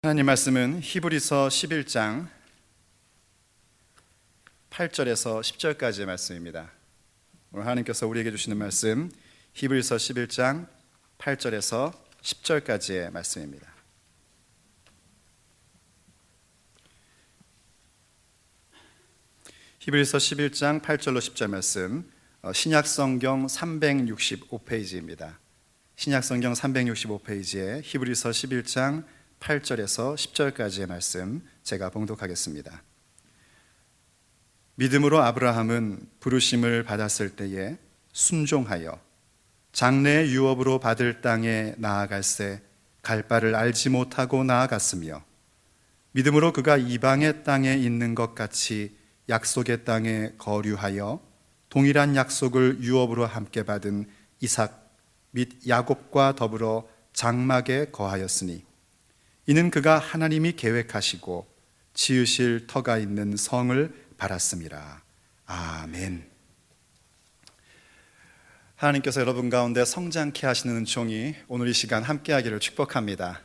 하나님 말씀은 히브리서 11장 8절에서 10절까지의 말씀입니다. 오늘 하나님께서 우리에게 주시는 말씀 히브리서 11장 8절에서 10절까지의 말씀입니다. 히브리서 11장 8절로 10절 말씀, 신약성경 365페이지입니다. 신약성경 365페이지에 히브리서 11장 8절에서 10절까지의 말씀 제가 봉독하겠습니다. 믿음으로 아브라함은 부르심을 받았을 때에 순종하여 장래의 유업으로 받을 땅에 나아갈새 갈 바를 알지 못하고 나아갔으며, 믿음으로 그가 이방의 땅에 있는 것 같이 약속의 땅에 거류하여 동일한 약속을 유업으로 함께 받은 이삭 및 야곱과 더불어 장막에 거하였으니, 이는 그가 하나님이 계획하시고 지으실 터가 있는 성을 바랐음이라. 아멘. 하나님께서 여러분 가운데 성장케 하시는 은총이 오늘 이 시간 함께하기를 축복합니다.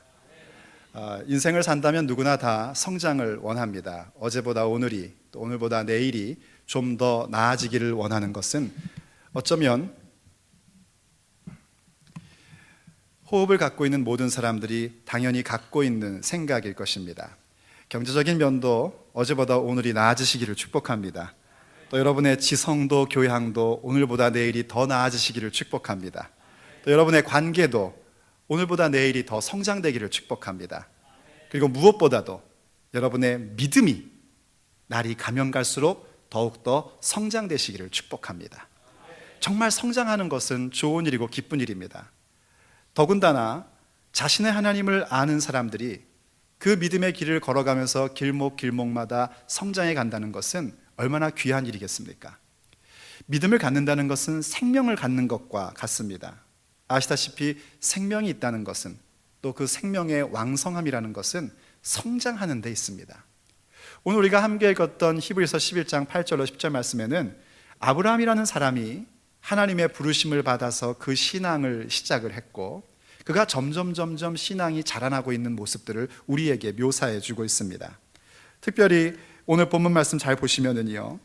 인생을 산다면 누구나 다 성장을 원합니다. 어제보다 오늘이, 또 오늘보다 내일이 좀 더 나아지기를 원하는 것은 어쩌면 호흡을 갖고 있는 모든 사람들이 당연히 갖고 있는 생각일 것입니다. 경제적인 면도 어제보다 오늘이 나아지시기를 축복합니다. 또 여러분의 지성도 교양도 오늘보다 내일이 더 나아지시기를 축복합니다. 또 여러분의 관계도 오늘보다 내일이 더 성장되기를 축복합니다. 그리고 무엇보다도 여러분의 믿음이 날이 가면 갈수록 더욱더 성장되시기를 축복합니다. 정말 성장하는 것은 좋은 일이고 기쁜 일입니다. 더군다나 자신의 하나님을 아는 사람들이 그 믿음의 길을 걸어가면서 길목길목마다 성장해 간다는 것은 얼마나 귀한 일이겠습니까? 믿음을 갖는다는 것은 생명을 갖는 것과 같습니다. 아시다시피 생명이 있다는 것은, 또 그 생명의 왕성함이라는 것은 성장하는 데 있습니다. 오늘 우리가 함께 읽었던 히브리서 11장 8절로 10절 말씀에는 아브라함이라는 사람이 하나님의 부르심을 받아서 그 신앙을 시작을 했고, 그가 점점 신앙이 자라나고 있는 모습들을 우리에게 묘사해 주고 있습니다. 특별히 오늘 본문 말씀 잘 보시면은요,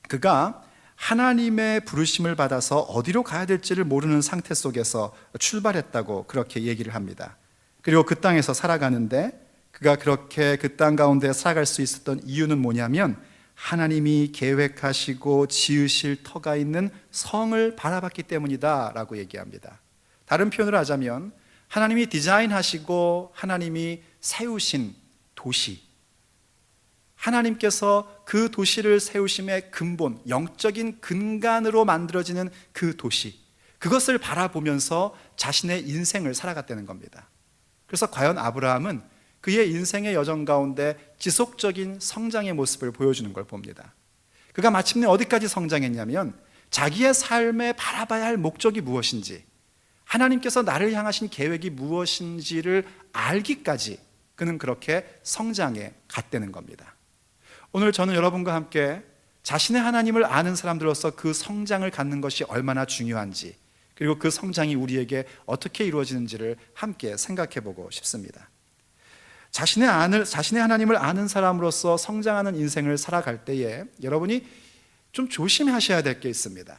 그가 하나님의 부르심을 받아서 어디로 가야 될지를 모르는 상태 속에서 출발했다고 그렇게 얘기를 합니다. 그리고 그 땅에서 살아가는데, 그가 그렇게 그 땅 가운데 살아갈 수 있었던 이유는 뭐냐면 하나님이 계획하시고 지으실 터가 있는 성을 바라봤기 때문이다 라고 얘기합니다. 다른 표현을 하자면 하나님이 디자인하시고 하나님이 세우신 도시, 하나님께서 그 도시를 세우심의 근본, 영적인 근간으로 만들어지는 그 도시, 그것을 바라보면서 자신의 인생을 살아갔다는 겁니다. 그래서 과연 아브라함은 그의 인생의 여정 가운데 지속적인 성장의 모습을 보여주는 걸 봅니다. 그가 마침내 어디까지 성장했냐면 자기의 삶에 바라봐야 할 목적이 무엇인지, 하나님께서 나를 향하신 계획이 무엇인지를 알기까지 그는 그렇게 성장해 갔다는 겁니다. 오늘 저는 여러분과 함께 자신의 하나님을 아는 사람들로서 그 성장을 갖는 것이 얼마나 중요한지, 그리고 그 성장이 우리에게 어떻게 이루어지는지를 함께 생각해 보고 싶습니다. 자신의 하나님을 아는 사람으로서 성장하는 인생을 살아갈 때에 여러분이 좀 조심하셔야 될 게 있습니다.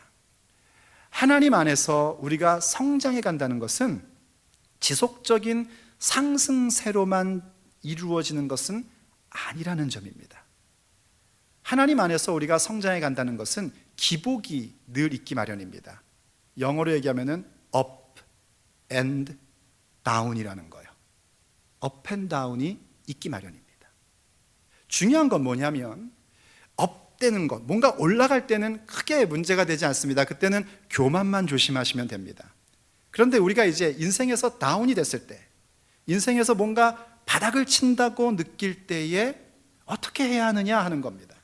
하나님 안에서 우리가 성장해 간다는 것은 지속적인 상승세로만 이루어지는 것은 아니라는 점입니다. 하나님 안에서 우리가 성장해 간다는 것은 기복이 늘 있기 마련입니다. 영어로 얘기하면은 up and down이라는 거예요. up and down이 있기 마련입니다. 중요한 건 뭐냐면 업 되는 것, 뭔가 올라갈 때는 크게 문제가 되지 않습니다. 그때는 교만만 조심하시면 됩니다. 그런데 우리가 이제 인생에서 다운이 됐을 때, 인생에서 뭔가 바닥을 친다고 느낄 때에 어떻게 해야 하느냐 하는 겁니다.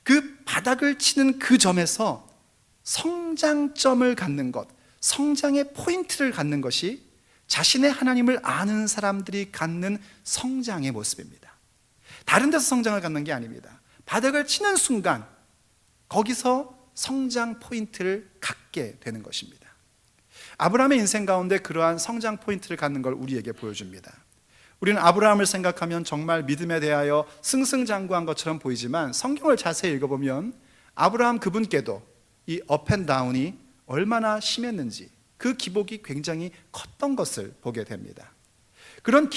그 바닥을 치는 그 점에서 성장점을 갖는 것, 성장의 포인트를 갖는 것이 자신의 하나님을 아는 사람들이 갖는 성장의 모습입니다. 다른 데서 성장을 갖는 게 아닙니다. 바닥을 치는 순간 거기서 성장 포인트를 갖게 되는 것입니다. 아브라함의 인생 가운데 그러한 성장 포인트를 갖는 걸 우리에게 보여줍니다. 우리는 아브라함을 생각하면 정말 믿음에 대하여 승승장구한 것처럼 보이지만 성경을 자세히 읽어보면 아브라함 그분께도 이 업앤다운이 얼마나 심했는지, 그 기복이 굉장히 컸던 것을 보게 됩니다. 그런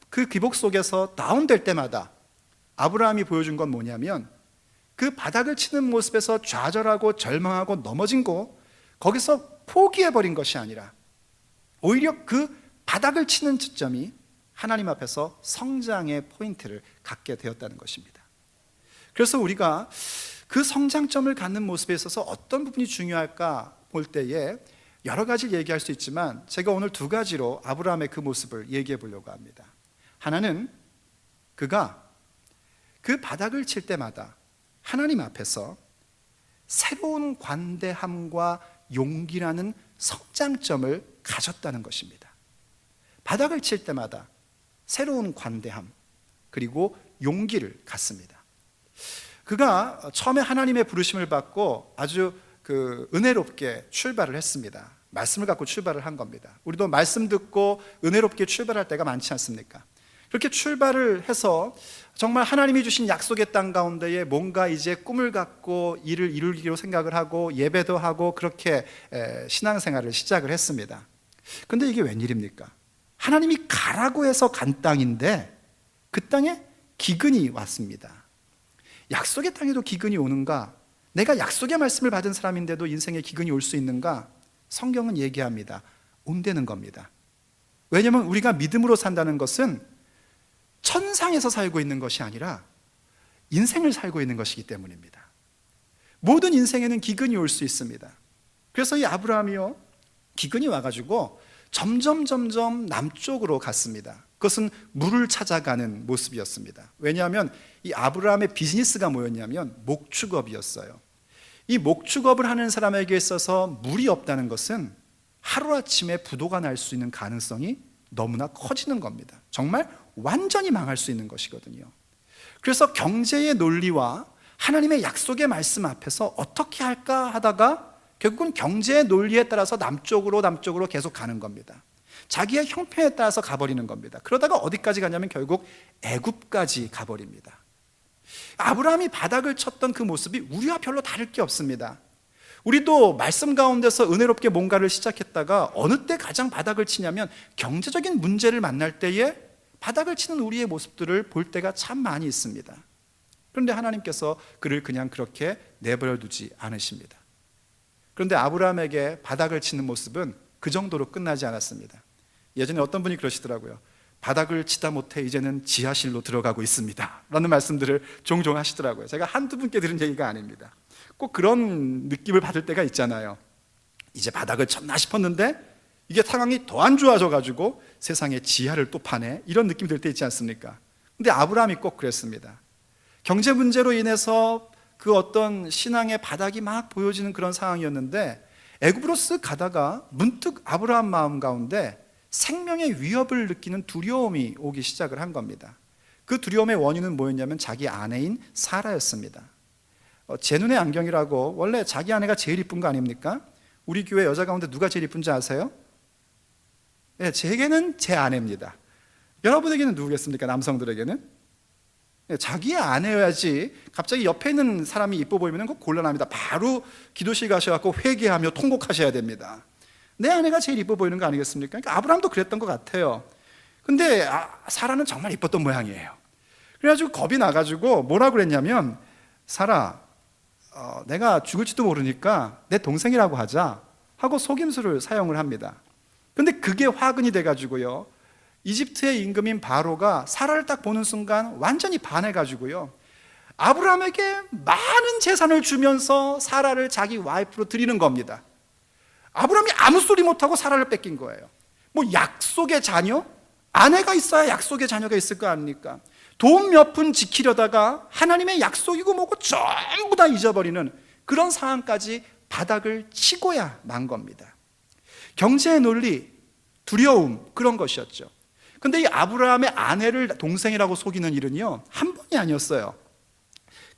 그 기복 속에서 다운될 때마다 아브라함이 보여준 건 뭐냐면 그 바닥을 치는 모습에서 좌절하고 절망하고 넘어진 거, 거기서 포기해버린 것이 아니라 오히려 그 바닥을 치는 지점이 하나님 앞에서 성장의 포인트를 갖게 되었다는 것입니다. 그래서 우리가 그 성장점을 갖는 모습에 있어서 어떤 부분이 중요할까 볼 때에 여러 가지를 얘기할 수 있지만 제가 오늘 두 가지로 아브라함의 그 모습을 얘기해 보려고 합니다. 하나는 그가 그 바닥을 칠 때마다 하나님 앞에서 새로운 관대함과 용기라는 성장점을 가졌다는 것입니다. 바닥을 칠 때마다 새로운 관대함 그리고 용기를 갖습니다. 그가 처음에 하나님의 부르심을 받고 아주 은혜롭게 출발을 했습니다. 말씀을 갖고 출발을 한 겁니다. 우리도 말씀 듣고 은혜롭게 출발할 때가 많지 않습니까? 그렇게 출발을 해서 정말 하나님이 주신 약속의 땅 가운데에 뭔가 이제 꿈을 갖고 일을 이루기로 생각을 하고 예배도 하고 그렇게 신앙생활을 시작을 했습니다. 근데 이게 웬일입니까? 하나님이 가라고 해서 간 땅인데 그 땅에 기근이 왔습니다. 약속의 땅에도 기근이 오는가? 내가 약속의 말씀을 받은 사람인데도 인생에 기근이 올 수 있는가? 성경은 얘기합니다. 온다는 겁니다. 왜냐하면 우리가 믿음으로 산다는 것은 천상에서 살고 있는 것이 아니라 인생을 살고 있는 것이기 때문입니다. 모든 인생에는 기근이 올 수 있습니다. 그래서 이 아브라함이요, 기근이 와가지고 점점 남쪽으로 갔습니다. 그것은 물을 찾아가는 모습이었습니다. 왜냐하면 이 아브라함의 비즈니스가 뭐였냐면 목축업이었어요. 이 목축업을 하는 사람에게 있어서 물이 없다는 것은 하루아침에 부도가 날 수 있는 가능성이 너무나 커지는 겁니다. 정말 완전히 망할 수 있는 것이거든요. 그래서 경제의 논리와 하나님의 약속의 말씀 앞에서 어떻게 할까 하다가 결국은 경제의 논리에 따라서 남쪽으로 계속 가는 겁니다. 자기의 형편에 따라서 가버리는 겁니다. 그러다가 어디까지 가냐면 결국 애굽까지 가버립니다. 아브라함이 바닥을 쳤던 그 모습이 우리와 별로 다를 게 없습니다. 우리도 말씀 가운데서 은혜롭게 뭔가를 시작했다가 어느 때 가장 바닥을 치냐면 경제적인 문제를 만날 때에 바닥을 치는 우리의 모습들을 볼 때가 참 많이 있습니다. 그런데 하나님께서 그를 그냥 그렇게 내버려 두지 않으십니다. 그런데 아브라함에게 바닥을 치는 모습은 그 정도로 끝나지 않았습니다. 예전에 어떤 분이 그러시더라고요. 바닥을 치다 못해 이제는 지하실로 들어가고 있습니다 라는 말씀들을 종종 하시더라고요. 제가 한두 분께 들은 얘기가 아닙니다. 꼭 그런 느낌을 받을 때가 있잖아요. 이제 바닥을 쳤나 싶었는데 이게 상황이 더 안 좋아져가지고 세상에 지하를 또 파네, 이런 느낌이 들 때 있지 않습니까? 근데 아브라함이 꼭 그랬습니다. 경제 문제로 인해서 그 어떤 신앙의 바닥이 막 보여지는 그런 상황이었는데 애굽으로 쓱 가다가 문득 아브라함 마음 가운데 생명의 위협을 느끼는 두려움이 오기 시작을 한 겁니다. 그 두려움의 원인은 뭐였냐면 자기 아내인 사라였습니다. 제 눈의 안경이라고, 원래 자기 아내가 제일 이쁜 거 아닙니까? 우리 교회 여자 가운데 누가 제일 이쁜지 아세요? 네, 제게는 제 아내입니다. 여러분에게는 누구겠습니까? 남성들에게는? 네, 자기의 아내여야지 갑자기 옆에 있는 사람이 이뻐 보이면 그거 곤란합니다. 바로 기도실 가셔서 회개하며 통곡하셔야 됩니다. 내 아내가 제일 이뻐 보이는 거 아니겠습니까? 그러니까 아브라함도 그랬던 것 같아요. 근데 사라는 정말 이뻤던 모양이에요. 그래가지고 겁이 나가지고 뭐라고 그랬냐면, 사라, 내가 죽을지도 모르니까 내 동생이라고 하자 하고 속임수를 사용을 합니다. 근데 그게 화근이 돼가지고요, 이집트의 임금인 바로가 사라를 딱 보는 순간 완전히 반해가지고요, 아브라함에게 많은 재산을 주면서 사라를 자기 와이프로 드리는 겁니다. 아브라함이 아무 소리 못하고 사라를 뺏긴 거예요. 뭐 약속의 자녀? 아내가 있어야 약속의 자녀가 있을 거 아닙니까? 돈 몇 푼 지키려다가 하나님의 약속이고 뭐고 전부 다 잊어버리는 그런 상황까지 바닥을 치고야 만 겁니다. 경제의 논리, 두려움, 그런 것이었죠. 근데 이 아브라함의 아내를 동생이라고 속이는 일은요, 한 번이 아니었어요.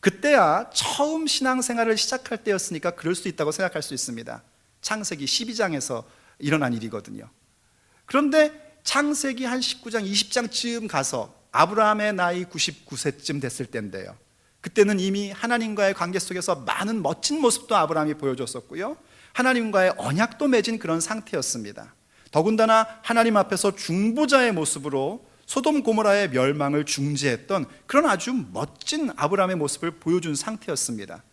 그때야 처음 신앙생활을 시작할 때였으니까 그럴 수 있다고 생각할 수 있습니다. 창세기 12장에서 일어난 일이거든요. 그런데 창세기 한 19장, 20장쯤 가서 아브라함의 나이 99세쯤 됐을 때인데요, 그때는 이미 하나님과의 관계 속에서 많은 멋진 모습도 아브라함이 보여줬었고요, 하나님과의 언약도 맺은 그런 상태였습니다. 더군다나 하나님 앞에서 중보자의 모습으로 소돔 고모라의 멸망을 중재했던 그런 아주 멋진 아브라함의 모습을 보여준 상태였습니다.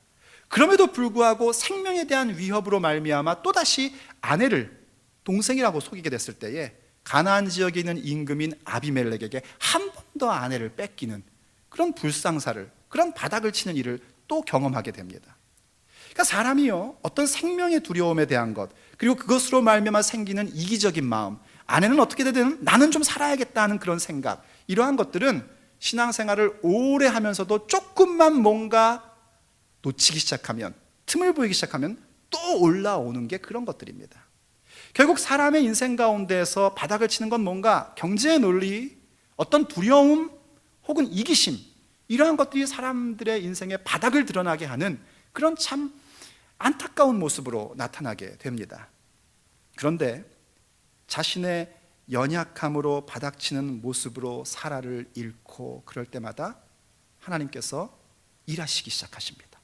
그럼에도 불구하고 생명에 대한 위협으로 말미암아 또다시 아내를 동생이라고 속이게 됐을 때에 가나안 지역에 있는 임금인 아비멜렉에게 한 번 더 아내를 뺏기는 그런 불상사를, 그런 바닥을 치는 일을 또 경험하게 됩니다. 그러니까 사람이요, 어떤 생명의 두려움에 대한 것, 그리고 그것으로 말미암아 생기는 이기적인 마음, 아내는 어떻게 되든 나는 좀 살아야겠다 하는 그런 생각, 이러한 것들은 신앙생활을 오래 하면서도 조금만 뭔가 놓치기 시작하면, 틈을 보이기 시작하면 또 올라오는 게 그런 것들입니다. 결국 사람의 인생 가운데에서 바닥을 치는 건 뭔가 경제의 논리, 어떤 두려움 혹은 이기심, 이러한 것들이 사람들의 인생의 바닥을 드러나게 하는 그런 참 안타까운 모습으로 나타나게 됩니다. 그런데 자신의 연약함으로 바닥치는 모습으로 사라를 잃고 그럴 때마다 하나님께서 일하시기 시작하십니다.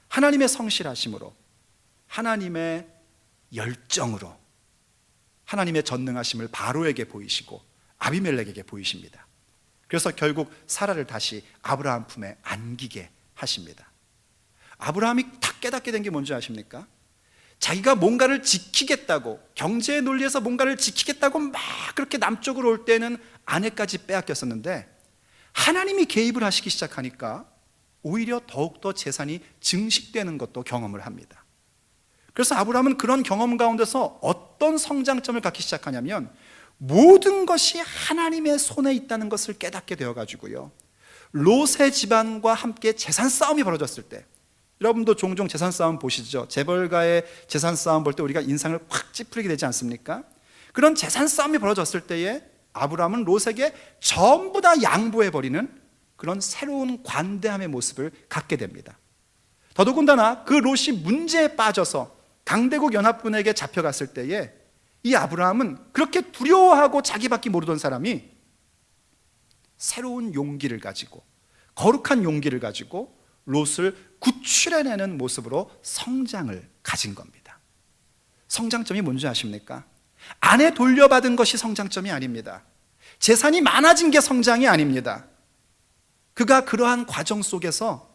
하나님의 성실하심으로, 하나님의 열정으로 하나님의 전능하심을 바로에게 보이시고 아비멜렉에게 보이십니다. 그래서 결국 사라를 다시 아브라함 품에 안기게 하십니다. 아브라함이 딱 깨닫게 된 게 뭔지 아십니까? 자기가 뭔가를 지키겠다고, 경제의 논리에서 뭔가를 지키겠다고 막 그렇게 남쪽으로 올 때는 아내까지 빼앗겼었는데, 하나님이 개입을 하시기 시작하니까 오히려 더욱더 재산이 증식되는 것도 경험을 합니다. 그래서 아브라함은 그런 경험 가운데서 어떤 성장점을 갖기 시작하냐면, 모든 것이 하나님의 손에 있다는 것을 깨닫게 되어가지고요, 롯의 집안과 함께 재산 싸움이 벌어졌을 때, 여러분도 종종 재산 싸움 보시죠? 재벌가의 재산 싸움 볼 때 우리가 인상을 확 찌푸리게 되지 않습니까? 그런 재산 싸움이 벌어졌을 때에 아브라함은 롯에게 전부 다 양보해버리는 그런 새로운 관대함의 모습을 갖게 됩니다. 더더군다나 그 롯이 문제에 빠져서 강대국 연합군에게 잡혀갔을 때에 이 아브라함은 그렇게 두려워하고 자기밖에 모르던 사람이 새로운 용기를 가지고, 거룩한 용기를 가지고 롯을 구출해내는 모습으로 성장을 가진 겁니다. 성장점이 뭔지 아십니까? 아내 돌려받은 것이 성장점이 아닙니다. 재산이 많아진 게 성장이 아닙니다. 그가 그러한 과정 속에서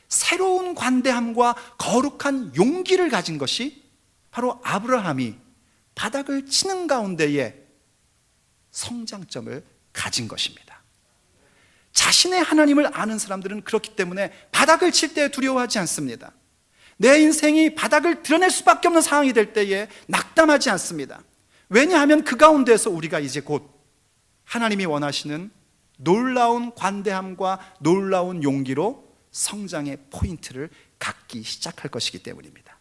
새로운 관대함과 거룩한 용기를 가진 것이 바로 아브라함이 바닥을 치는 가운데에 성장점을 가진 것입니다. 자신의 하나님을 아는 사람들은 그렇기 때문에 바닥을 칠 때 두려워하지 않습니다. 내 인생이 바닥을 드러낼 수밖에 없는 상황이 될 때에 낙담하지 않습니다. 왜냐하면 그 가운데서 우리가 이제 곧 하나님이 원하시는 놀라운 관대함과 놀라운 용기로 성장의 포인트를 갖기 시작할 것이기 때문입니다.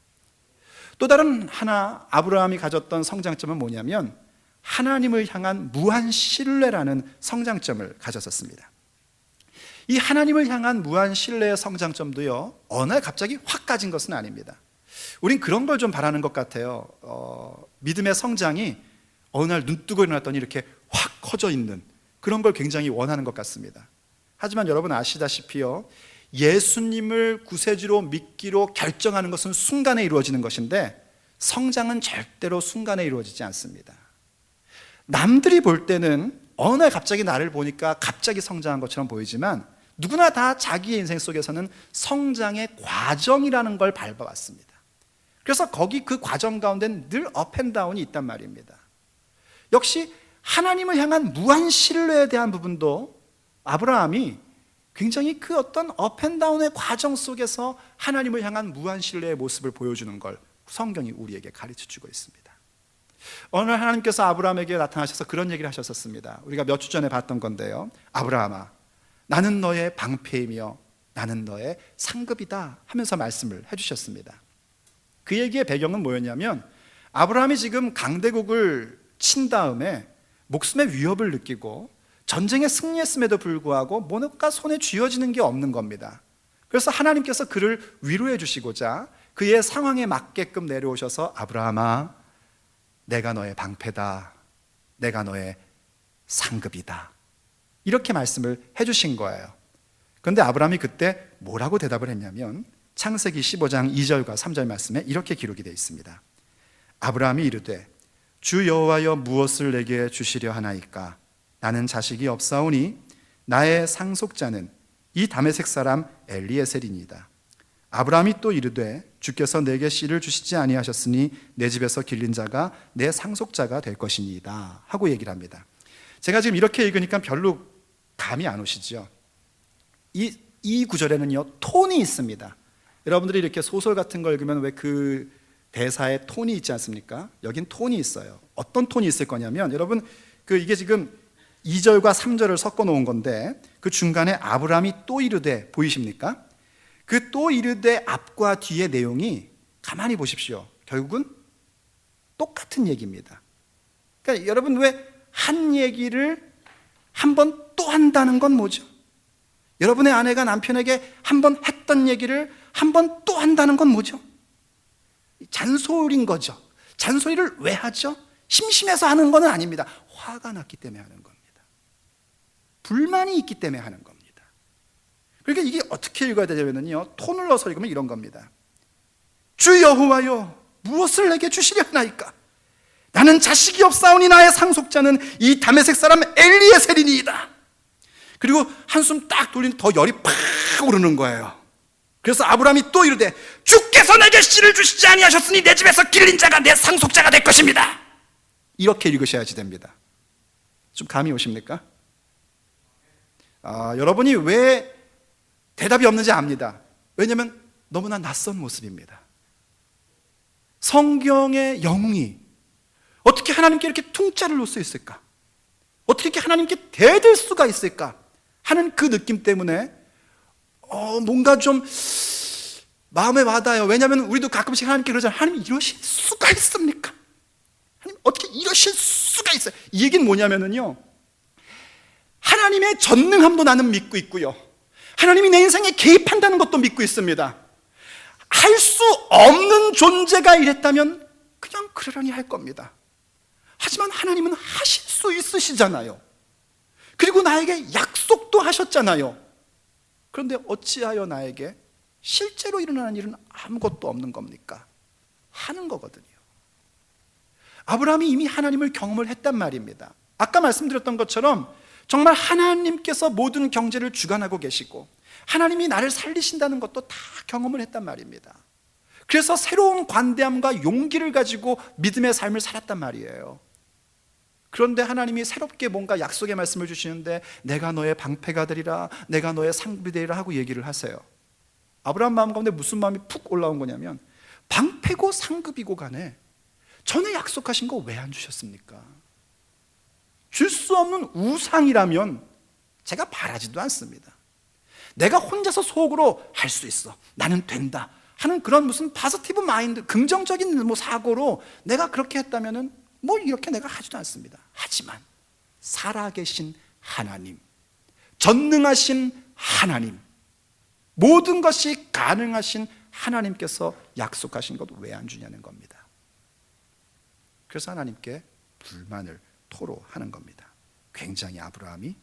또 다른 하나 아브라함이 가졌던 성장점은 뭐냐면, 하나님을 향한 무한 신뢰라는 성장점을 가졌었습니다. 이 하나님을 향한 무한 신뢰의 성장점도요, 어느 날 갑자기 확 가진 것은 아닙니다. 우린 그런 걸 좀 바라는 것 같아요. 믿음의 성장이 어느 날 눈 뜨고 일어났더니 이렇게 확 커져 있는 그런 걸 굉장히 원하는 것 같습니다. 하지만 여러분 아시다시피요, 예수님을 구세주로 믿기로 결정하는 것은 순간에 이루어지는 것인데, 성장은 절대로 순간에 이루어지지 않습니다. 남들이 볼 때는 어느 날 갑자기 나를 보니까 갑자기 성장한 것처럼 보이지만 누구나 다 자기의 인생 속에서는 성장의 과정이라는 걸 밟아왔습니다. 그래서 거기 그 과정 가운데는 늘 업앤다운이 있단 말입니다. 역시 하나님을 향한 무한 신뢰에 대한 부분도 아브라함이 굉장히 그 어떤 업앤다운의 과정 속에서 하나님을 향한 무한 신뢰의 모습을 보여주는 걸 성경이 우리에게 가르쳐주고 있습니다. 어느 날 하나님께서 아브라함에게 나타나셔서 그런 얘기를 하셨었습니다. 우리가 몇 주 전에 봤던 건데요. 아브라함아, 나는 너의 방패이며 나는 너의 상급이다 하면서 말씀을 해주셨습니다. 그 얘기의 배경은 뭐였냐면 아브라함이 지금 강대국을 친 다음에 목숨의 위협을 느끼고 전쟁에 승리했음에도 불구하고 뭔가 손에 쥐어지는 게 없는 겁니다. 그래서 하나님께서 그를 위로해 주시고자 그의 상황에 맞게끔 내려오셔서 아브라함아, 내가 너의 방패다, 내가 너의 상급이다, 이렇게 말씀을 해주신 거예요. 그런데 아브라함이 그때 뭐라고 대답을 했냐면 창세기 15장 2절과 3절 말씀에 이렇게 기록이 되어 있습니다. 아브라함이 이르되 주 여호와여 무엇을 내게 주시려 하나이까? 나는 자식이 없사오니 나의 상속자는 이 다메섹 사람 엘리에셀이니이다. 아브라함이 또 이르되 주께서 내게 씨를 주시지 아니하셨으니 내 집에서 길린 자가 내 상속자가 될 것이니이다 하고 얘기를 합니다. 제가 지금 이렇게 읽으니까 별로 감이 안 오시죠? 이 구절에는요 톤이 있습니다. 여러분들이 이렇게 소설 같은 걸 읽으면 왜 그 대사에 톤이 있지 않습니까? 여긴 톤이 있어요. 어떤 톤이 있을 거냐면 여러분 이게 지금 2절과 3절을 섞어 놓은 건데 그 중간에 아브라함이 또 이르되 보이십니까? 그 또 이르되 앞과 뒤의 내용이 가만히 보십시오. 결국은 똑같은 얘기입니다. 그러니까 여러분 왜 한 얘기를 한 번 또 한다는 건 뭐죠? 여러분의 아내가 남편에게 한 번 했던 얘기를 한 번 또 한다는 건 뭐죠? 잔소리인 거죠. 잔소리를 왜 하죠? 심심해서 하는 건 아닙니다. 화가 났기 때문에 하는 겁니다. 불만이 있기 때문에 하는 겁니다. 그러니까 이게 어떻게 읽어야 되냐면요 톤을 넣어서 읽으면 이런 겁니다. 주 여호와여 무엇을 내게 주시려 하나이까? 나는 자식이 없사오니 나의 상속자는 이 다메섹 사람 엘리에셀이니이다. 그리고 한숨 딱 돌리니 더 열이 팍 오르는 거예요. 그래서 아브라함이 또 이르되 주께서 내게 씨를 주시지 아니하셨으니 내 집에서 길린 자가 내 상속자가 될 것입니다. 이렇게 읽으셔야지 됩니다. 좀 감이 오십니까? 여러분이 왜 대답이 없는지 압니다. 왜냐하면 너무나 낯선 모습입니다. 성경의 영웅이 어떻게 하나님께 이렇게 퉁자를 놓을 수 있을까? 어떻게 이렇게 하나님께 대들 수가 있을까? 하는 그 느낌 때문에 뭔가 좀 마음에 와닿아요. 왜냐하면 우리도 가끔씩 하나님께 그러잖아요. 하나님 이러실 수가 있습니까? 하나님 어떻게 이러실 수가 있어요? 이 얘기는 뭐냐면요 하나님의 전능함도 나는 믿고 있고요 하나님이 내 인생에 개입한다는 것도 믿고 있습니다. 할 수 없는 존재가 이랬다면 그냥 그러려니 할 겁니다. 하지만 하나님은 하실 수 있으시잖아요. 그리고 나에게 약속도 하셨잖아요. 그런데 어찌하여 나에게 실제로 일어나는 일은 아무것도 없는 겁니까? 하는 거거든요. 아브라함이 이미 하나님을 경험을 했단 말입니다. 아까 말씀드렸던 것처럼 정말 하나님께서 모든 경제를 주관하고 계시고 하나님이 나를 살리신다는 것도 다 경험을 했단 말입니다. 그래서 새로운 관대함과 용기를 가지고 믿음의 삶을 살았단 말이에요. 그런데 하나님이 새롭게 뭔가 약속의 말씀을 주시는데 내가 너의 방패가 되리라, 내가 너의 상급이 되리라 하고 얘기를 하세요. 아브라함 마음 가운데 무슨 마음이 푹 올라온 거냐면 방패고 상급이고 간에 전에 약속하신 거 왜 안 주셨습니까? 줄 수 없는 우상이라면 제가 바라지도 않습니다. 내가 혼자서 속으로 할 수 있어, 나는 된다 하는 그런 무슨 파지티브 마인드, 긍정적인 사고로 내가 그렇게 했다면은 이렇게 내가 하지도 않습니다. 하지만 살아계신 하나님, 전능하신 하나님, 모든 것이 가능하신 하나님께서 약속하신 것 왜 안 주냐는 겁니다. 그래서 하나님께 불만을 토로하는 겁니다. 굉장히 아브라함이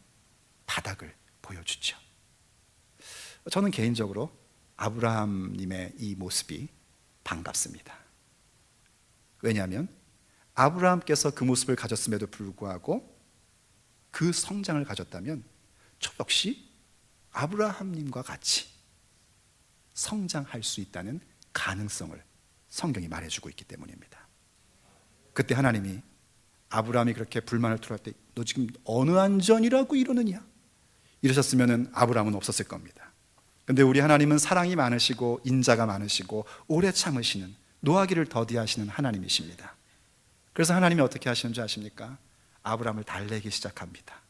바닥을 보여주죠. 저는 개인적으로 아브라함님의 이 모습이 반갑습니다. 왜냐하면 아브라함께서 그 모습을 가졌음에도 불구하고 그 성장을 가졌다면 저 역시 아브라함님과 같이 성장할 수 있다는 가능성을 성경이 말해주고 있기 때문입니다. 그때 하나님이 아브라함이 그렇게 불만을 토할 때 너 지금 어느 안전이라고 이러느냐? 이러셨으면 아브라함은 없었을 겁니다. 근데 우리 하나님은 사랑이 많으시고 인자가 많으시고 오래 참으시는, 노하기를 더디하시는 하나님이십니다. 그래서 하나님이 어떻게 하시는 줄 아십니까? 아브라함을 달래기 시작합니다.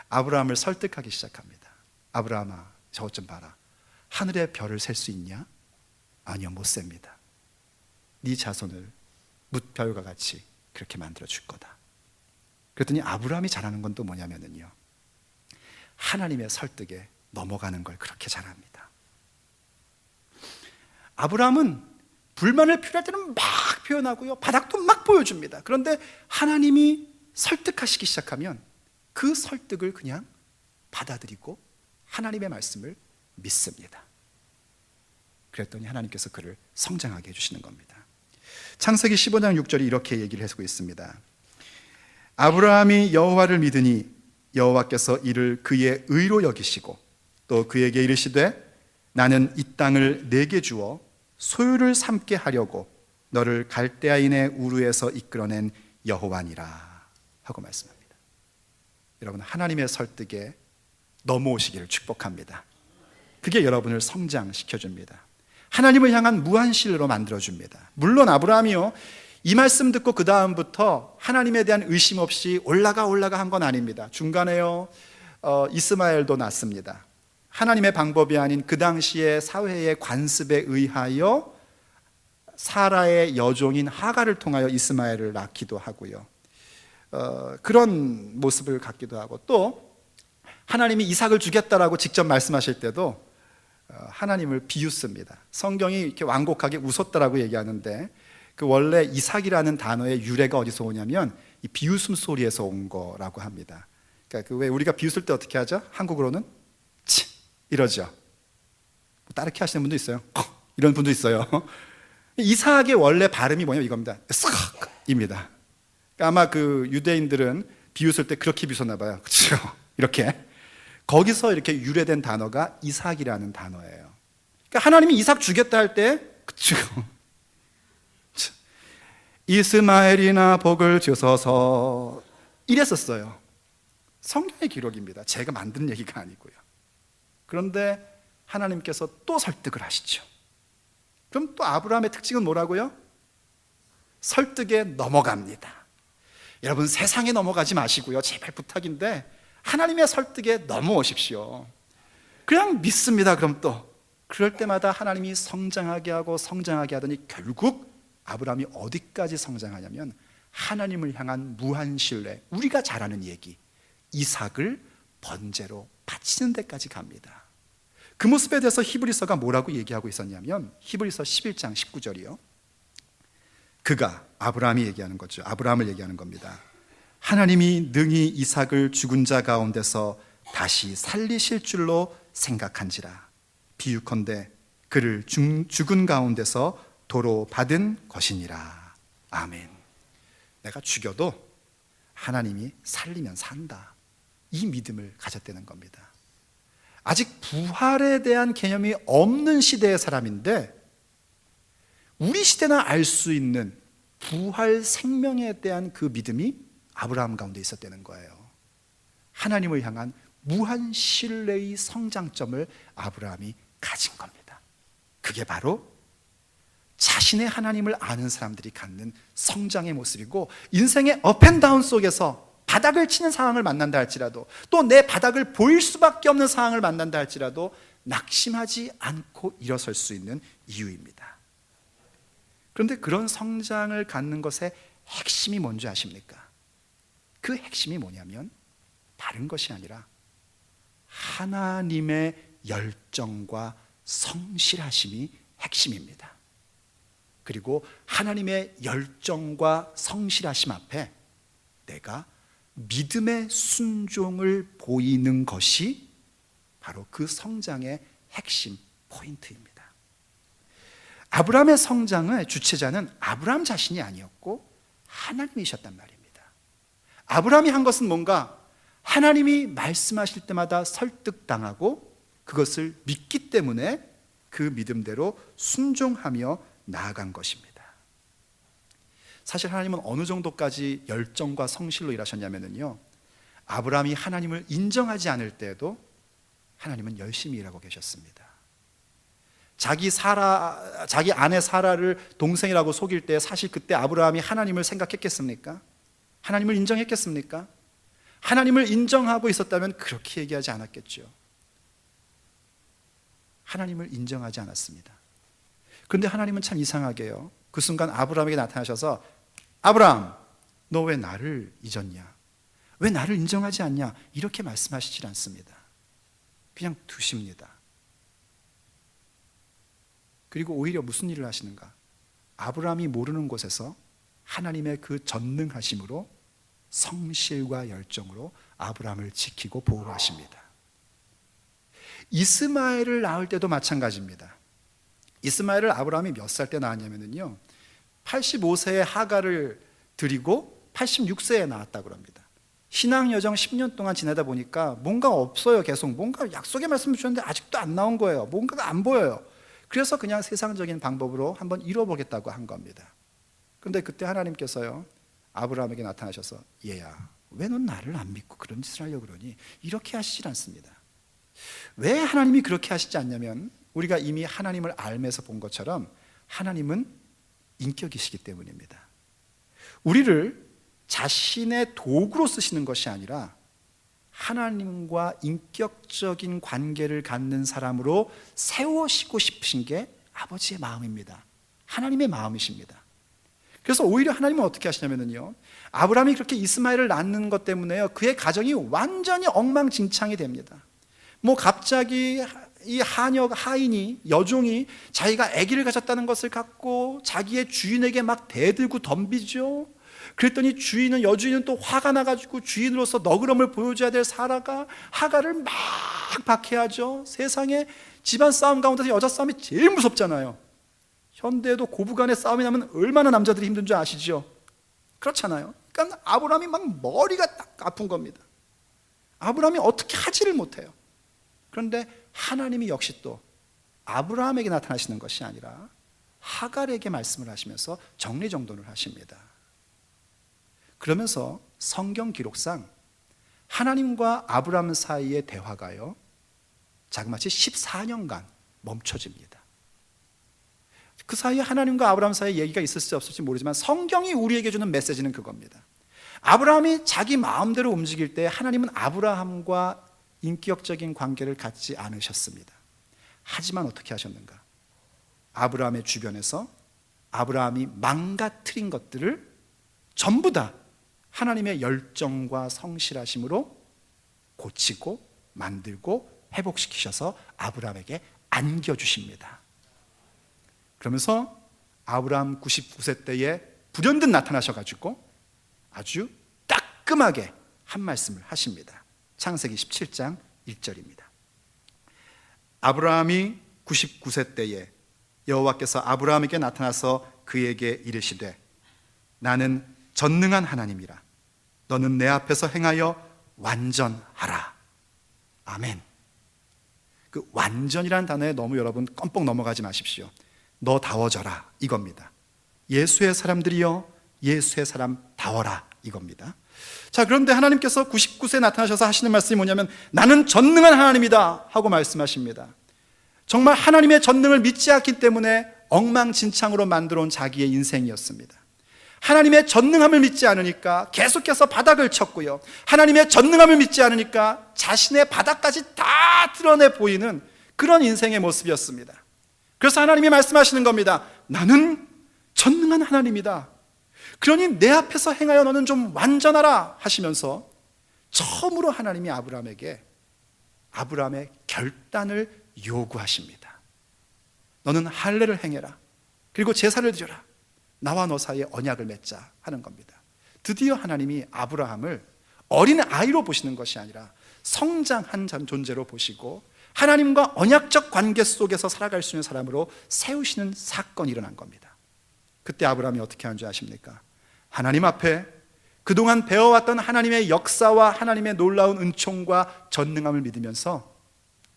아브라함을 설득하기 시작합니다. 아브라함아, 저것 좀 봐라. 하늘의 별을 셀 수 있냐? 아니요, 못 셉니다. 네 자손을 뭇별과 같이 그렇게 만들어 줄 거다. 그랬더니 아브라함이 잘하는 건 또 뭐냐면요, 하나님의 설득에 넘어가는 걸 그렇게 잘합니다. 아브라함은 불만을 표현할 때는 막 표현하고요, 바닥도 막 보여줍니다. 그런데 하나님이 설득하시기 시작하면 그 설득을 그냥 받아들이고 하나님의 말씀을 믿습니다. 그랬더니 하나님께서 그를 성장하게 해주시는 겁니다. 창세기 15장 6절이 이렇게 얘기를 해주고 있습니다. 아브라함이 여호와를 믿으니 여호와께서 이를 그의 의로 여기시고 또 그에게 이르시되 나는 이 땅을 내게 주어 소유를 삼게 하려고 너를 갈대아인의 우르에서 이끌어낸 여호와니라 하고 말씀합니다. 여러분, 하나님의 설득에 넘어오시기를 축복합니다. 그게 여러분을 성장시켜줍니다. 하나님을 향한 무한신뢰로 만들어줍니다. 물론 아브라함이요, 이 말씀 듣고 그 다음부터 하나님에 대한 의심 없이 올라가 한 건 아닙니다. 중간에요, 이스마엘도 낳습니다. 하나님의 방법이 아닌 그 당시의 사회의 관습에 의하여 사라의 여종인 하갈을 통하여 이스마엘을 낳기도 하고요, 그런 모습을 갖기도 하고, 또 하나님이 이삭을 주겠다라고 직접 말씀하실 때도 하나님을 비웃습니다. 성경이 이렇게 완곡하게 웃었다라고 얘기하는데 그 원래 이삭이라는 단어의 유래가 어디서 오냐면 이 비웃음 소리에서 온 거라고 합니다. 그러니까 그 왜 우리가 비웃을 때 어떻게 하죠? 한국어로는 치 이러죠. 따르게 하시는 분도 있어요. 이런 분도 있어요. 이삭의 원래 발음이 뭐냐면 이겁니다. 싹입니다. 그러니까 아마 그 유대인들은 비웃을 때 그렇게 비웃었나 봐요. 그렇죠? 이렇게. 거기서 이렇게 유래된 단어가 이삭이라는 단어예요. 그러니까 하나님이 이삭 주겠다 할 때 그렇죠? 이스마엘이나 복을 주소서 이랬었어요. 성경의 기록입니다. 제가 만든 얘기가 아니고요. 그런데 하나님께서 또 설득을 하시죠. 그럼 또 아브라함의 특징은 뭐라고요? 설득에 넘어갑니다. 여러분, 세상에 넘어가지 마시고요, 제발 부탁인데 하나님의 설득에 넘어오십시오. 그냥 믿습니다. 그럼 또 그럴 때마다 하나님이 성장하게 하고 성장하게 하더니 결국 아브라함이 어디까지 성장하냐면 하나님을 향한 무한 신뢰, 우리가 잘 아는 얘기, 이삭을 번제로 바치는 데까지 갑니다. 그 모습에 대해서 히브리서가 뭐라고 얘기하고 있었냐면 히브리서 11장 19절이요, 그가, 아브라함이 얘기하는 거죠. 아브라함을 얘기하는 겁니다. 하나님이 능히 이삭을 죽은 자 가운데서 다시 살리실 줄로 생각한지라. 비유컨대 그를 죽은 가운데서 도로 받은 것이니라. 아멘. 내가 죽여도 하나님이 살리면 산다, 이 믿음을 가졌다는 겁니다. 아직 부활에 대한 개념이 없는 시대의 사람인데 우리 시대나 알 수 있는 부활 생명에 대한 그 믿음이 아브라함 가운데 있었다는 거예요. 하나님을 향한 무한 신뢰의 성장점을 아브라함이 가진 겁니다. 그게 바로 자신의 하나님을 아는 사람들이 갖는 성장의 모습이고, 인생의 업앤다운 속에서 바닥을 치는 상황을 만난다 할지라도, 또 내 바닥을 보일 수밖에 없는 상황을 만난다 할지라도 낙심하지 않고 일어설 수 있는 이유입니다. 그런데 그런 성장을 갖는 것의 핵심이 뭔지 아십니까? 그 핵심이 뭐냐면 다른 것이 아니라 하나님의 열정과 성실하심이 핵심입니다. 그리고 하나님의 열정과 성실하심 앞에 내가 믿음의 순종을 보이는 것이 바로 그 성장의 핵심 포인트입니다. 아브라함의 성장의 주체자는 아브라함 자신이 아니었고 하나님이셨단 말입니다. 아브라함이 한 것은 뭔가 하나님이 말씀하실 때마다 설득당하고 그것을 믿기 때문에 그 믿음대로 순종하며 나아간 것입니다. 사실 하나님은 어느 정도까지 열정과 성실로 일하셨냐면요, 아브라함이 하나님을 인정하지 않을 때에도 하나님은 열심히 일하고 계셨습니다. 자기 아내 사라를 동생이라고 속일 때 사실 그때 아브라함이 하나님을 생각했겠습니까? 하나님을 인정했겠습니까? 하나님을 인정하고 있었다면 그렇게 얘기하지 않았겠죠. 하나님을 인정하지 않았습니다. 그런데 하나님은 참 이상하게요, 그 순간 아브라함에게 나타나셔서 아브라함, 너 왜 나를 잊었냐? 왜 나를 인정하지 않냐? 이렇게 말씀하시질 않습니다. 그냥 두십니다. 그리고 오히려 무슨 일을 하시는가? 아브라함이 모르는 곳에서 하나님의 그 전능하심으로 성실과 열정으로 아브라함을 지키고 보호하십니다. 이스마엘을 낳을 때도 마찬가지입니다. 이스마엘을 아브라함이 몇 살 때 낳았냐면요, 85세에 하갈을 드리고 86세에 낳았다고 합니다. 신앙 여정 10년 동안 지내다 보니까 뭔가 없어요. 계속 뭔가 약속의 말씀을 주셨는데 아직도 안 나온 거예요. 뭔가가 안 보여요. 그래서 그냥 세상적인 방법으로 한번 이뤄보겠다고 한 겁니다. 그런데 그때 하나님께서요, 아브라함에게 나타나셔서 얘야, 왜 넌 나를 안 믿고 그런 짓을 하려고 그러니? 이렇게 하시질 않습니다. 왜 하나님이 그렇게 하시지 않냐면, 우리가 이미 하나님을 알면서 본 것처럼 하나님은 인격이시기 때문입니다. 우리를 자신의 도구로 쓰시는 것이 아니라 하나님과 인격적인 관계를 갖는 사람으로 세우시고 싶으신 게 아버지의 마음입니다. 하나님의 마음이십니다. 그래서 오히려 하나님은 어떻게 하시냐면요, 아브라함이 그렇게 이스마엘을 낳는 것 때문에요, 그의 가정이 완전히 엉망진창이 됩니다. 뭐 갑자기 이 하인이, 여종이 자기가 아기를 가졌다는 것을 갖고 자기의 주인에게 막 대들고 덤비죠. 그랬더니 여주인은 또 화가 나가지고 주인으로서 너그러움을 보여줘야 될 사라가 하갈을 막 박해하죠. 세상에 집안 싸움 가운데서 여자 싸움이 제일 무섭잖아요. 현대에도 고부간의 싸움이 나면 얼마나 남자들이 힘든 줄 아시죠? 그렇잖아요. 그러니까 아브라함이 막 머리가 딱 아픈 겁니다. 아브라함이 어떻게 하지를 못해요. 그런데 하나님이 역시 또 아브라함에게 나타나시는 것이 아니라 하갈에게 말씀을 하시면서 정리정돈을 하십니다. 그러면서 성경 기록상 하나님과 아브라함 사이의 대화가요, 자그마치 14년간 멈춰집니다. 그 사이에 하나님과 아브라함 사이에 얘기가 있을지 없을지 모르지만 성경이 우리에게 주는 메시지는 그겁니다. 아브라함이 자기 마음대로 움직일 때 하나님은 아브라함과 인격적인 관계를 갖지 않으셨습니다. 하지만 어떻게 하셨는가? 아브라함의 주변에서 아브라함이 망가뜨린 것들을 전부 다 하나님의 열정과 성실하심으로 고치고 만들고 회복시키셔서 아브라함에게 안겨주십니다. 그러면서 아브라함 99세 때에 불현듯 나타나셔가지고 아주 따끔하게 한 말씀을 하십니다. 창세기 17장 1절입니다. 아브라함이 99세 때에 여호와께서 아브라함에게 나타나서 그에게 이르시되 나는 전능한 하나님이라. 너는 내 앞에서 행하여 완전하라. 아멘. 그 완전이라는 단어에 너무 여러분 껌뻑 넘어가지 마십시오. 너다워져라 이겁니다. 예수의 사람들이여 예수의 사람다워라 이겁니다. 자, 그런데 하나님께서 99세에 나타나셔서 하시는 말씀이 뭐냐면 나는 전능한 하나님이다 하고 말씀하십니다. 정말 하나님의 전능을 믿지 않기 때문에 엉망진창으로 만들어 온 자기의 인생이었습니다. 하나님의 전능함을 믿지 않으니까 계속해서 바닥을 쳤고요, 하나님의 전능함을 믿지 않으니까 자신의 바닥까지 다 드러내 보이는 그런 인생의 모습이었습니다. 그래서 하나님이 말씀하시는 겁니다. 나는 전능한 하나님이다. 그러니 내 앞에서 행하여 너는 좀 완전하라 하시면서 처음으로 하나님이 아브라함에게 아브라함의 결단을 요구하십니다. 너는 할례를 행해라. 그리고 제사를 드려라. 나와 너 사이에 언약을 맺자 하는 겁니다. 드디어 하나님이 아브라함을 어린 아이로 보시는 것이 아니라 성장한 존재로 보시고 하나님과 언약적 관계 속에서 살아갈 수 있는 사람으로 세우시는 사건이 일어난 겁니다. 그때 아브라함이 어떻게 하는 줄 아십니까? 하나님 앞에 그동안 배워왔던 하나님의 역사와 하나님의 놀라운 은총과 전능함을 믿으면서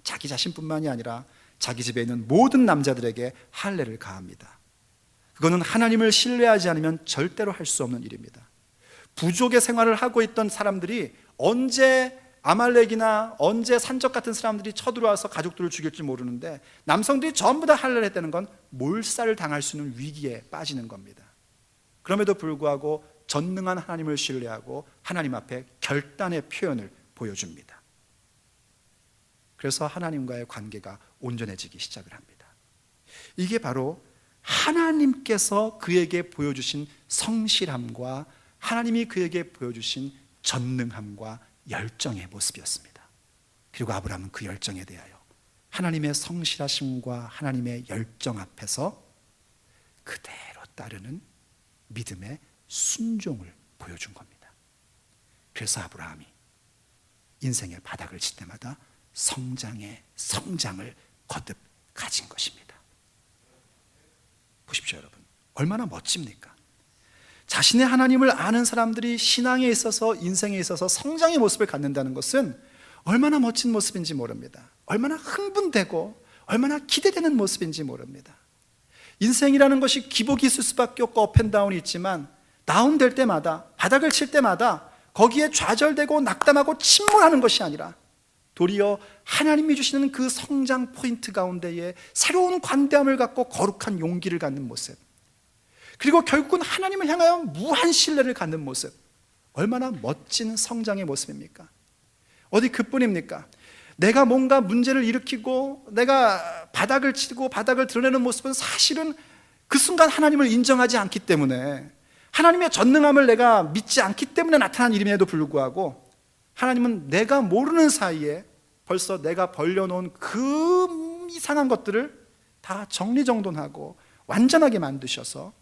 자기 자신뿐만이 아니라 자기 집에 있는 모든 남자들에게 할례를 가합니다. 그거는 하나님을 신뢰하지 않으면 절대로 할 수 없는 일입니다. 부족의 생활을 하고 있던 사람들이 언제 아말렉이나 언제 산적 같은 사람들이 쳐들어와서 가족들을 죽일지 모르는데 남성들이 전부 다 할례를 했다는 건 몰살을 당할 수 있는 위기에 빠지는 겁니다. 그럼에도 불구하고 전능한 하나님을 신뢰하고 하나님 앞에 결단의 표현을 보여줍니다. 그래서 하나님과의 관계가 온전해지기 시작을 합니다. 이게 바로 하나님께서 그에게 보여주신 성실함과 하나님이 그에게 보여주신 전능함과 열정의 모습이었습니다. 그리고 아브라함은 그 열정에 대하여 하나님의 성실하심과 하나님의 열정 앞에서 그대로 따르는 믿음의 순종을 보여준 겁니다. 그래서 아브라함이 인생의 바닥을 칠 때마다 성장의 성장을 거듭 가진 것입니다. 보십시오, 여러분. 얼마나 멋집니까? 자신의 하나님을 아는 사람들이 신앙에 있어서 인생에 있어서 성장의 모습을 갖는다는 것은 얼마나 멋진 모습인지 모릅니다. 얼마나 흥분되고 얼마나 기대되는 모습인지 모릅니다. 인생이라는 것이 기복이 있을 수밖에 없고 업앤다운이 있지만 다운될 때마다, 바닥을 칠 때마다 거기에 좌절되고 낙담하고 침몰하는 것이 아니라 도리어 하나님이 주시는 그 성장 포인트 가운데에 새로운 관대함을 갖고 거룩한 용기를 갖는 모습, 그리고 결국은 하나님을 향하여 무한 신뢰를 갖는 모습, 얼마나 멋진 성장의 모습입니까? 어디 그뿐입니까? 내가 뭔가 문제를 일으키고 내가 바닥을 치고 바닥을 드러내는 모습은 사실은 그 순간 하나님을 인정하지 않기 때문에, 하나님의 전능함을 내가 믿지 않기 때문에 나타난 일임에도 불구하고 하나님은 내가 모르는 사이에 벌써 내가 벌려놓은 그 이상한 것들을 다 정리정돈하고 완전하게 만드셔서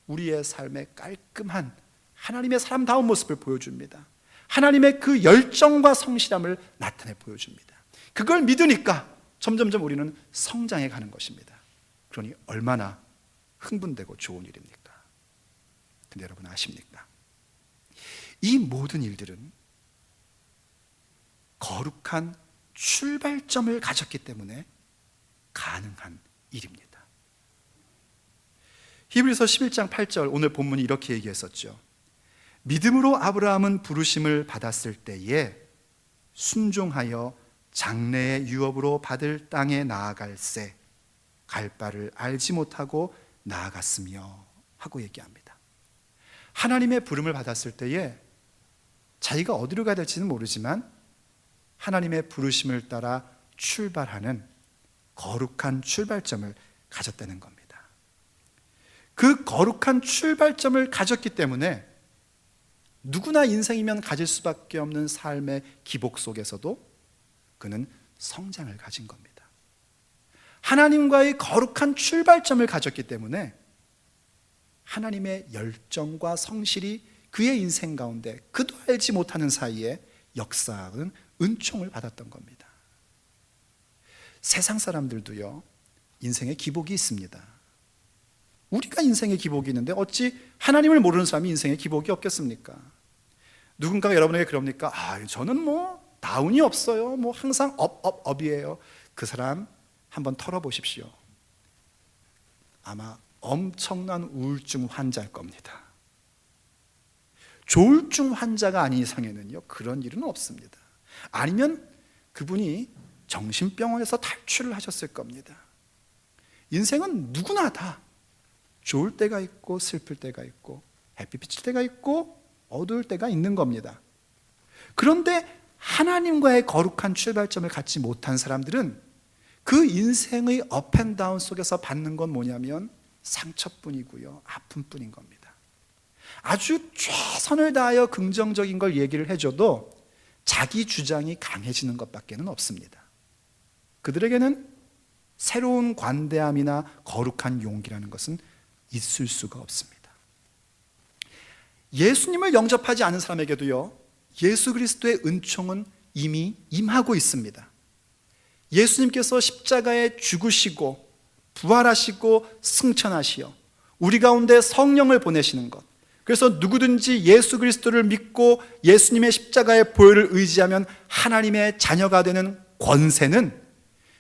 우리의 삶에 깔끔한 하나님의 사람다운 모습을 보여줍니다. 하나님의 그 열정과 성실함을 나타내 보여줍니다. 그걸 믿으니까 점점점 우리는 성장해 가는 것입니다. 그러니 얼마나 흥분되고 좋은 일입니까? 근데 여러분 아십니까? 이 모든 일들은 거룩한 출발점을 가졌기 때문에 가능한 일입니다. 히브리서 11장 8절, 오늘 본문이 이렇게 얘기했었죠. 믿음으로 아브라함은 부르심을 받았을 때에 순종하여 장래의 유업으로 받을 땅에 나아갈새 갈 바를 알지 못하고 나아갔으며 하고 얘기합니다. 하나님의 부름을 받았을 때에 자기가 어디로 가야 될지는 모르지만 하나님의 부르심을 따라 출발하는 거룩한 출발점을 가졌다는 겁니다. 그 거룩한 출발점을 가졌기 때문에 누구나 인생이면 가질 수밖에 없는 삶의 기복 속에서도 그는 성장을 가진 겁니다. 하나님과의 거룩한 출발점을 가졌기 때문에 하나님의 열정과 성실이 그의 인생 가운데 그도 알지 못하는 사이에 역사하는 은총을 받았던 겁니다. 세상 사람들도요, 인생에 기복이 있습니다. 우리가 인생에 기복이 있는데 어찌 하나님을 모르는 사람이 인생에 기복이 없겠습니까? 누군가가 여러분에게 그럽니까? 저는 뭐 다운이 없어요. 뭐 항상 업이에요. 그 사람 한번 털어보십시오. 아마 엄청난 우울증 환자일 겁니다. 조울증 환자가 아닌 이상에는요, 그런 일은 없습니다. 아니면 그분이 정신병원에서 탈출을 하셨을 겁니다. 인생은 누구나 다 좋을 때가 있고 슬플 때가 있고 햇빛 비칠 때가 있고 어두울 때가 있는 겁니다. 그런데 하나님과의 거룩한 출발점을 갖지 못한 사람들은 그 인생의 업앤다운 속에서 받는 건 뭐냐면 상처뿐이고요, 아픔뿐인 겁니다. 아주 최선을 다하여 긍정적인 걸 얘기를 해줘도 자기 주장이 강해지는 것밖에는 없습니다. 그들에게는 새로운 관대함이나 거룩한 용기라는 것은 있을 수가 없습니다. 예수님을 영접하지 않은 사람에게도요, 예수 그리스도의 은총은 이미 임하고 있습니다. 예수님께서 십자가에 죽으시고 부활하시고 승천하시어 우리 가운데 성령을 보내시는 것, 그래서 누구든지 예수 그리스도를 믿고 예수님의 십자가의 보혈을 의지하면 하나님의 자녀가 되는 권세는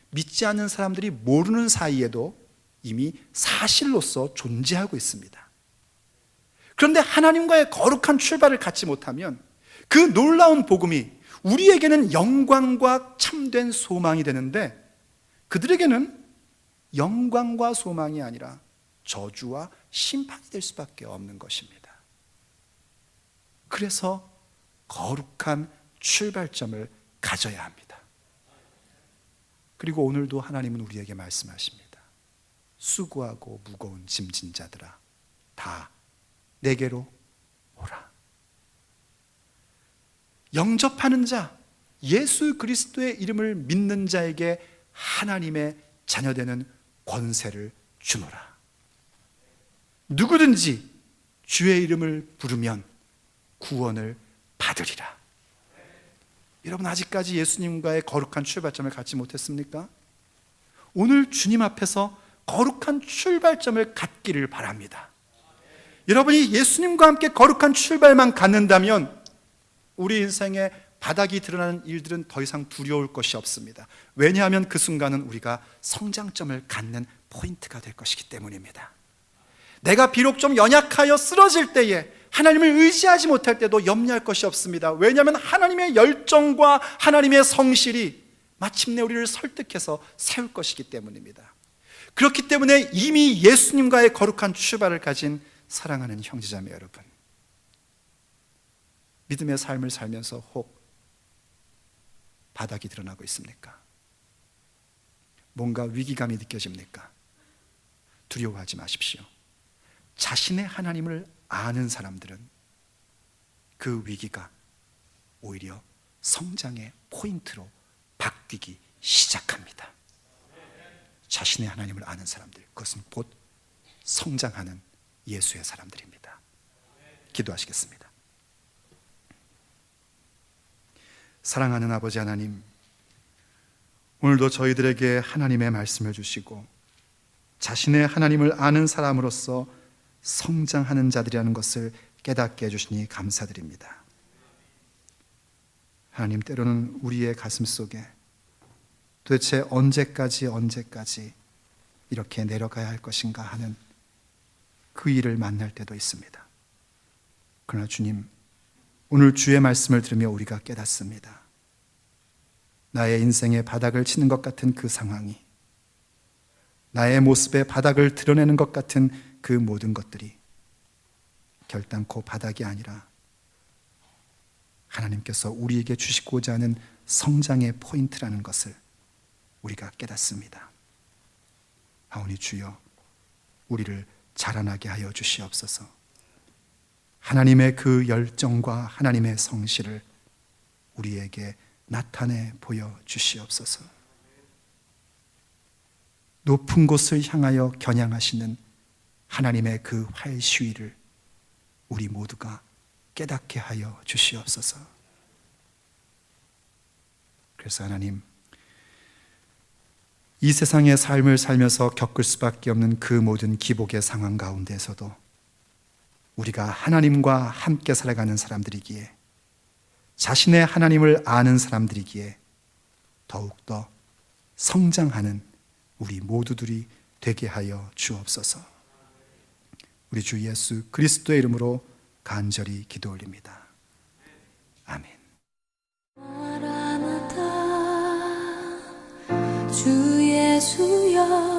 믿지 않는 사람들이 모르는 사이에도 이미 사실로서 존재하고 있습니다. 그런데 하나님과의 거룩한 출발을 갖지 못하면 그 놀라운 복음이 우리에게는 영광과 참된 소망이 되는데 그들에게는 영광과 소망이 아니라 저주와 심판이 될 수밖에 없는 것입니다. 그래서 거룩한 출발점을 가져야 합니다. 그리고 오늘도 하나님은 우리에게 말씀하십니다. 수고하고 무거운 짐진 자들아 다 내게로 오라. 영접하는 자, 예수 그리스도의 이름을 믿는 자에게 하나님의 자녀되는 권세를 주노라. 누구든지 주의 이름을 부르면 구원을 받으리라. 여러분, 아직까지 예수님과의 거룩한 출발점을 갖지 못했습니까? 오늘 주님 앞에서 거룩한 출발점을 갖기를 바랍니다. 여러분이 예수님과 함께 거룩한 출발만 갖는다면 우리 인생에 바닥이 드러나는 일들은 더 이상 두려울 것이 없습니다. 왜냐하면 그 순간은 우리가 성장점을 갖는 포인트가 될 것이기 때문입니다. 내가 비록 좀 연약하여 쓰러질 때에, 하나님을 의지하지 못할 때도 염려할 것이 없습니다. 왜냐하면 하나님의 열정과 하나님의 성실이 마침내 우리를 설득해서 세울 것이기 때문입니다. 그렇기 때문에 이미 예수님과의 거룩한 출발을 가진 사랑하는 형제자매 여러분, 믿음의 삶을 살면서 혹 바닥이 드러나고 있습니까? 뭔가 위기감이 느껴집니까? 두려워하지 마십시오. 자신의 하나님을 아는 사람들은 그 위기가 오히려 성장의 포인트로 바뀌기 시작합니다. 자신의 하나님을 아는 사람들, 그것은 곧 성장하는 예수의 사람들입니다. 기도하시겠습니다. 사랑하는 아버지 하나님, 오늘도 저희들에게 하나님의 말씀을 주시고 자신의 하나님을 아는 사람으로서 성장하는 자들이라는 것을 깨닫게 해주시니 감사드립니다. 하나님, 때로는 우리의 가슴 속에 도대체 언제까지 이렇게 내려가야 할 것인가 하는 그 일을 만날 때도 있습니다. 그러나 주님, 오늘 주의 말씀을 들으며 우리가 깨닫습니다. 나의 인생의 바닥을 치는 것 같은 그 상황이, 나의 모습의 바닥을 드러내는 것 같은 그 모든 것들이 결단코 바닥이 아니라 하나님께서 우리에게 주시고자 하는 성장의 포인트라는 것을 우리가 깨닫습니다. 하오니 주여, 우리를 자라나게 하여 주시옵소서. 하나님의 그 열정과 하나님의 성실을 우리에게 나타내 보여 주시옵소서. 높은 곳을 향하여 겨냥하시는 하나님의 그 활시위를 우리 모두가 깨닫게 하여 주시옵소서. 그래서 하나님, 이 세상의 삶을 살면서 겪을 수밖에 없는 그 모든 기복의 상황 가운데서도 우리가 하나님과 함께 살아가는 사람들이기에, 자신의 하나님을 아는 사람들이기에 더욱더 성장하는 우리 모두들이 되게 하여 주옵소서. 우리 주 예수 그리스도의 이름으로 간절히 기도 올립니다. 아멘. 주 예수여